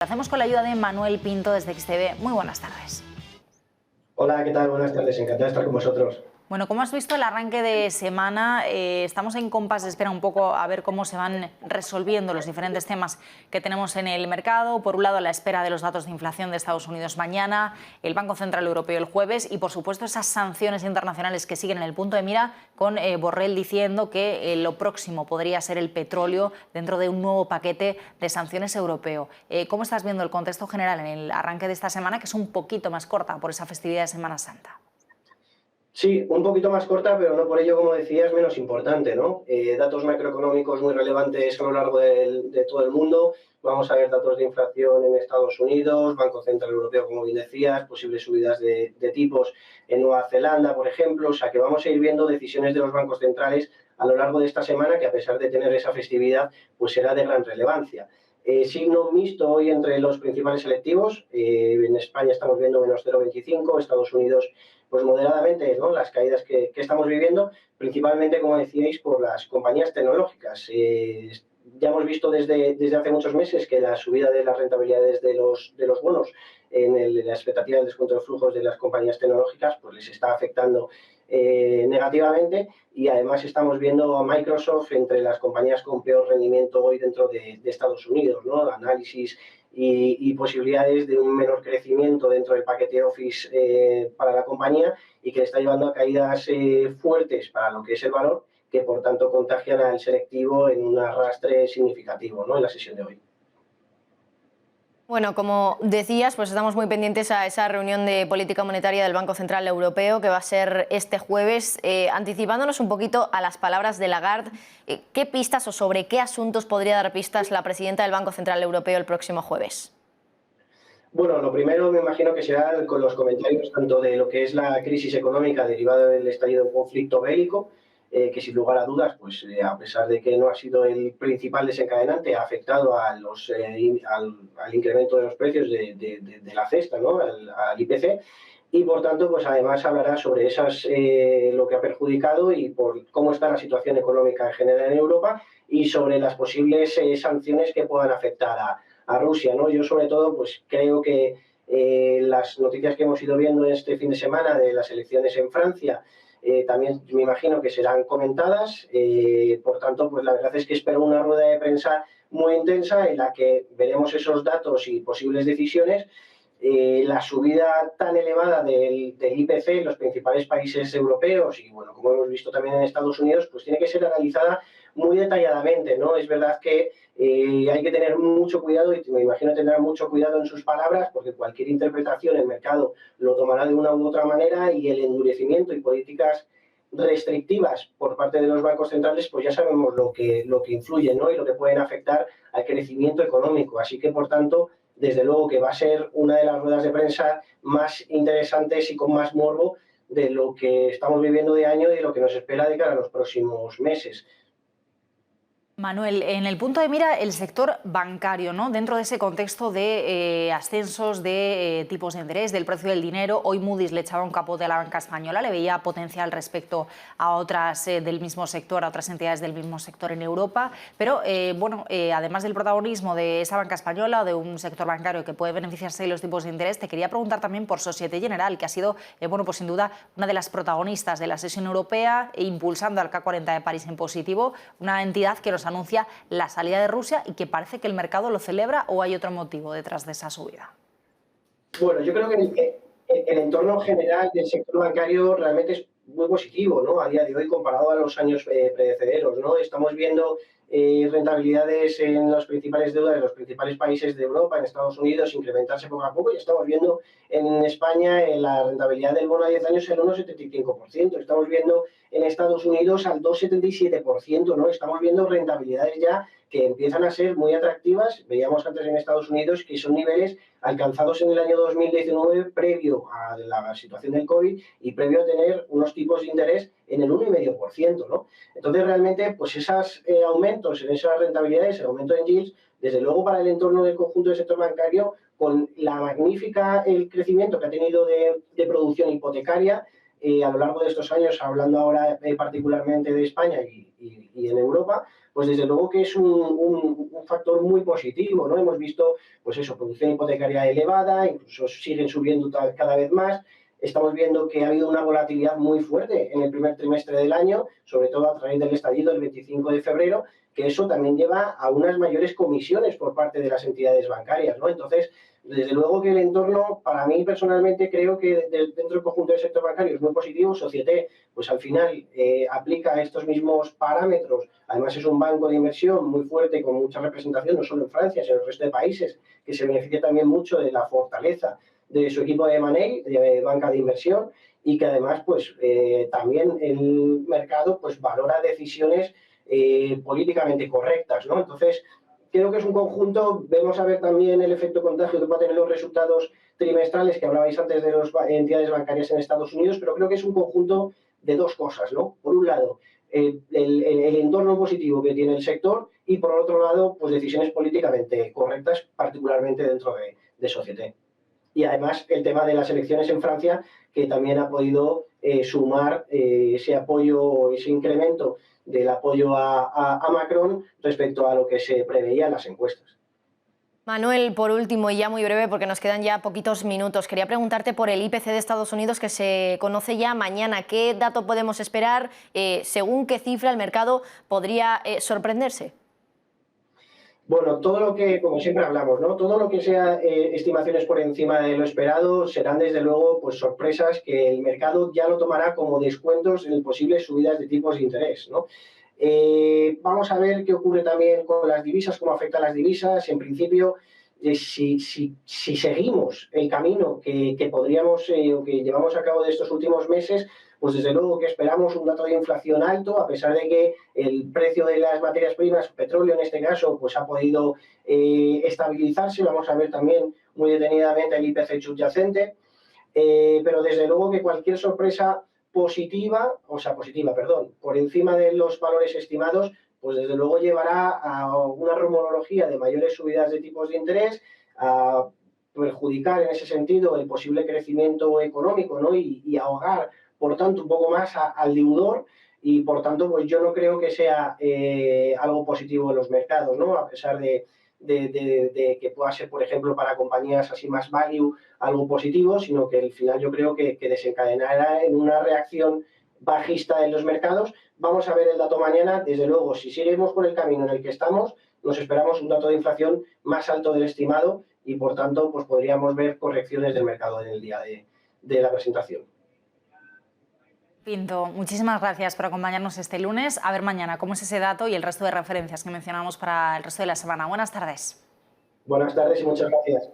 Lo hacemos con la ayuda de Manuel Pinto desde XTV. Muy buenas tardes. Hola, ¿qué tal? Buenas tardes, encantado de estar con vosotros. Bueno, como has visto el arranque de semana, estamos en compás de espera un poco a ver cómo se van resolviendo los diferentes temas que tenemos en el mercado. Por un lado, la espera de los datos de inflación de Estados Unidos mañana, el Banco Central Europeo el jueves y, por supuesto, esas sanciones internacionales que siguen en el punto de mira, con Borrell diciendo que lo próximo podría ser el petróleo dentro de un nuevo paquete de sanciones europeo. ¿Cómo estás viendo el contexto general en el arranque de esta semana, que es un poquito más corta por esa festividad de Semana Santa? Sí, un poquito más corta, pero no por ello, como decías, menos importante, ¿no? Datos macroeconómicos muy relevantes a lo largo de todo el mundo. Vamos a ver datos de inflación en Estados Unidos, Banco Central Europeo, como bien decías, posibles subidas de tipos en Nueva Zelanda, por ejemplo. O sea, que vamos a ir viendo decisiones de los bancos centrales a lo largo de esta semana, que a pesar de tener esa festividad, pues será de gran relevancia. Signo mixto hoy entre los principales selectivos. En España estamos viendo menos 0,25, Estados Unidos pues moderadamente, ¿no? Las caídas que estamos viviendo, principalmente, como decíais, por las compañías tecnológicas. Ya hemos visto desde hace muchos meses que la subida de las rentabilidades de los bonos en la expectativa del descuento de flujos de las compañías tecnológicas pues les está afectando negativamente, y además estamos viendo a Microsoft entre las compañías con peor rendimiento hoy dentro de Estados Unidos, ¿no? Análisis y posibilidades de un menor crecimiento dentro del paquete Office para la compañía, y que le está llevando a caídas fuertes para lo que es el valor, que por tanto contagian al selectivo en un arrastre significativo, ¿no? En la sesión de hoy. Bueno, como decías, pues estamos muy pendientes a esa reunión de política monetaria del Banco Central Europeo que va a ser este jueves. Anticipándonos un poquito a las palabras de Lagarde, ¿qué pistas o sobre qué asuntos podría dar pistas la presidenta del Banco Central Europeo el próximo jueves? Bueno, lo primero me imagino que será con los comentarios tanto de lo que es la crisis económica derivada del estallido de un conflicto bélico, que sin lugar a dudas, pues a pesar de que no ha sido el principal desencadenante, ha afectado al incremento de los precios de la cesta, ¿no? Al IPC, y por tanto, pues además hablará sobre lo que ha perjudicado y por cómo está la situación económica en general en Europa, y sobre las posibles sanciones que puedan afectar a Rusia, ¿no? Yo sobre todo pues creo que las noticias que hemos ido viendo este fin de semana de las elecciones en Francia también me imagino que serán comentadas, por tanto pues la verdad es que espero una rueda de prensa muy intensa en la que veremos esos datos y posibles decisiones. La subida tan elevada del IPC en los principales países europeos y, bueno, como hemos visto también en Estados Unidos, pues tiene que ser analizada muy detalladamente, ¿no? Es verdad que hay que tener mucho cuidado, y me imagino tendrá mucho cuidado en sus palabras, porque cualquier interpretación el mercado lo tomará de una u otra manera, y el endurecimiento y políticas restrictivas por parte de los bancos centrales, pues ya sabemos lo que influye, ¿no? Y lo que pueden afectar al crecimiento económico. Así que, por tanto, desde luego que va a ser una de las ruedas de prensa más interesantes y con más morbo de lo que estamos viviendo de año y de lo que nos espera de cara a los próximos meses. Manuel, en el punto de mira el sector bancario, ¿no? Dentro de ese contexto de ascensos de tipos de interés, del precio del dinero, hoy Moody's le echaba un capote a la banca española, le veía potencial respecto a otras del mismo sector, a otras entidades del mismo sector en Europa, pero además del protagonismo de esa banca española o de un sector bancario que puede beneficiarse de los tipos de interés, te quería preguntar también por Société Générale, que ha sido, pues sin duda, una de las protagonistas de la sesión europea, impulsando al CAC 40 de París en positivo, una entidad que nos anuncia la salida de Rusia y que parece que el mercado lo celebra, ¿o hay otro motivo detrás de esa subida? Bueno, yo creo que el entorno general del sector bancario realmente es muy positivo, ¿no? A día de hoy, comparado a los años predecederos, ¿no? Estamos viendo rentabilidades en las principales deudas de los principales países de Europa, en Estados Unidos, incrementarse poco a poco, y estamos viendo en España la rentabilidad del bono a 10 años el 1,75%, estamos viendo en Estados Unidos al 2,77%, ¿no? Estamos viendo rentabilidades ya que empiezan a ser muy atractivas. Veíamos antes en Estados Unidos que son niveles alcanzados en el año 2019, previo a la situación del COVID y previo a tener unos tipos de interés en el 1,5%, ¿no? Entonces, realmente, pues esos aumentos en esas rentabilidades, el aumento en yields, desde luego para el entorno del conjunto del sector bancario, con el crecimiento que ha tenido de producción hipotecaria, a lo largo de estos años, hablando ahora particularmente de España y en Europa, pues desde luego que es un factor muy positivo, ¿no? Hemos visto, pues eso, producción hipotecaria elevada, incluso siguen subiendo cada vez más. Estamos viendo que ha habido una volatilidad muy fuerte en el primer trimestre del año, sobre todo a través del estallido del 25 de febrero, que eso también lleva a unas mayores comisiones por parte de las entidades bancarias, ¿no? Entonces, desde luego que el entorno, para mí personalmente, creo que dentro del conjunto del sector bancario es muy positivo. Société, pues al final aplica estos mismos parámetros. Además es un banco de inversión muy fuerte, con mucha representación, no solo en Francia, sino en el resto de países, que se beneficia también mucho de la fortaleza de su equipo de M&A, de banca de inversión, y que además pues también el mercado pues valora decisiones políticamente correctas, ¿no? Entonces, creo que es un conjunto. Vemos a ver también el efecto contagio que va a tener los resultados trimestrales que hablabais antes de las entidades bancarias en Estados Unidos, pero creo que es un conjunto de dos cosas, ¿no? Por un lado, el entorno positivo que tiene el sector, y por otro lado, pues decisiones políticamente correctas, particularmente dentro de Société. Y además el tema de las elecciones en Francia, que también ha podido sumar ese apoyo, ese incremento del apoyo a Macron respecto a lo que se preveía en las encuestas. Manuel, por último, y ya muy breve porque nos quedan ya poquitos minutos, quería preguntarte por el IPC de Estados Unidos, que se conoce ya mañana. ¿Qué dato podemos esperar? ¿Según qué cifra el mercado podría sorprenderse? Bueno, todo lo que, como siempre hablamos, ¿no? Todo lo que sea estimaciones por encima de lo esperado serán desde luego pues sorpresas que el mercado ya lo tomará como descuentos en posibles subidas de tipos de interés, ¿no? Vamos a ver qué ocurre también con las divisas, cómo afectan las divisas. En principio, si seguimos el camino que podríamos o que llevamos a cabo de estos últimos meses, pues desde luego que esperamos un dato de inflación alto, a pesar de que el precio de las materias primas, petróleo en este caso, pues ha podido estabilizarse. Vamos a ver también muy detenidamente el IPC subyacente, pero desde luego que cualquier sorpresa positiva, por encima de los valores estimados, pues desde luego llevará a una rumorología de mayores subidas de tipos de interés, a perjudicar en ese sentido el posible crecimiento económico, ¿no? Y ahogar, por tanto, un poco más al deudor, y por tanto, pues yo no creo que sea algo positivo en los mercados, ¿no? A pesar de que pueda ser, por ejemplo, para compañías así más value, algo positivo, sino que al final yo creo que desencadenará en una reacción bajista en los mercados. Vamos a ver el dato mañana. Desde luego, si seguimos por el camino en el que estamos, nos esperamos un dato de inflación más alto del estimado, y por tanto pues podríamos ver correcciones del mercado en el día de la presentación. Pinto, muchísimas gracias por acompañarnos este lunes. A ver mañana cómo es ese dato y el resto de referencias que mencionamos para el resto de la semana. Buenas tardes. Buenas tardes y muchas gracias.